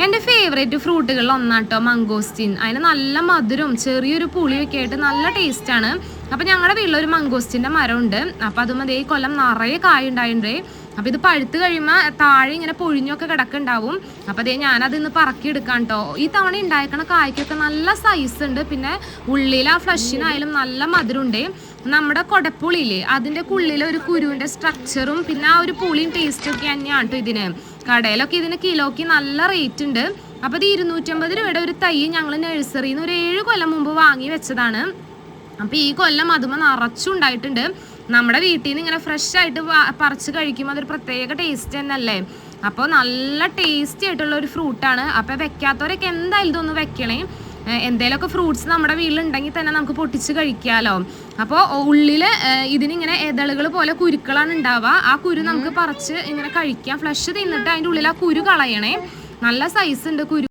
എൻ്റെ favourite ഫ്രൂട്ടുകളിൽ ഒന്നാട്ടോ mangosteen. അതിന് നല്ല മധുരവും ചെറിയൊരു പുളിയൊക്കെ ആയിട്ട് നല്ല ടേസ്റ്റാണ്. അപ്പോൾ ഞങ്ങളുടെ വീട്ടിലൊരു മംഗോസ്റ്റിൻ്റെ മരമുണ്ട്. അപ്പോൾ അതും അതേ കൊല്ലം നിറയെ കായ ഉണ്ടായിട്ടുണ്ട്. അപ്പോൾ ഇത് പഴുത്ത് കഴിയുമ്പോൾ താഴെ ഇങ്ങനെ പൊഴിഞ്ഞൊക്കെ കിടക്കുന്നുണ്ടാവും. അപ്പോൾ അതേ ഞാനതിന്ന് പറക്കിയെടുക്കാം കേട്ടോ. ഈ തവണ ഉണ്ടായിരിക്കണ കായ്ക്കൊക്കെ നല്ല സൈസ് ഉണ്ട്. പിന്നെ ഉള്ളിൽ ആ ഫ്ലഷിനായാലും നല്ല മധുരമുണ്ട്. നമ്മുടെ കൊടപ്പുളിയില്ലേ അതിൻ്റെ ഉള്ളിൽ ഒരു കുരുവിൻ്റെ സ്ട്രക്ചറും പിന്നെ ആ ഒരു പുളിയും ടേസ്റ്റും ഒക്കെ തന്നെയാണ് കേട്ടോ ഇതിന്. കടയിലൊക്കെ ഇതിന് കിലോയ്ക്ക് നല്ല റേറ്റ് ഉണ്ട്. അപ്പോൾ ഇത് 250 രൂപയുടെ ഒരു തൈ ഞങ്ങൾ നഴ്സറിയിൽ നിന്ന് ഒരു 7 കൊല്ലം മുമ്പ് വാങ്ങി വെച്ചതാണ്. അപ്പോൾ ഈ കൊല്ലം അതുമ്പോൾ നിറച്ചുണ്ടായിട്ടുണ്ട്. നമ്മുടെ വീട്ടിൽ നിന്ന് ഇങ്ങനെ ഫ്രഷ് ആയിട്ട് പറിച്ച് കഴിക്കുമ്പോൾ അതൊരു പ്രത്യേക ടേസ്റ്റ് തന്നെയല്ലേ. അപ്പോൾ നല്ല ടേസ്റ്റി ആയിട്ടുള്ള ഒരു ഫ്രൂട്ടാണ്. അപ്പോൾ വെക്കാത്തവരൊക്കെ എന്തായാലും ഇതൊന്ന് വെക്കണേ. എന്തെങ്കിലുമൊക്കെ ഫ്രൂട്ട്സ് നമ്മുടെ വീട്ടിലുണ്ടെങ്കിൽ തന്നെ നമുക്ക് പൊട്ടിച്ച് കഴിക്കാമല്ലോ. അപ്പോൾ ഉള്ളിൽ ഇതിനിങ്ങനെ ഇതളുകൾ പോലെ കുരുക്കളാണ് ഉണ്ടാവുക. ആ കുരു നമുക്ക് പറിച്ച് ഇങ്ങനെ കഴിക്കാം. ഫ്ലഷ് തിന്നിട്ട് അതിൻ്റെ ഉള്ളിൽ ആ കുരു കളയണേ. നല്ല സൈസ് ഉണ്ട് കുരു.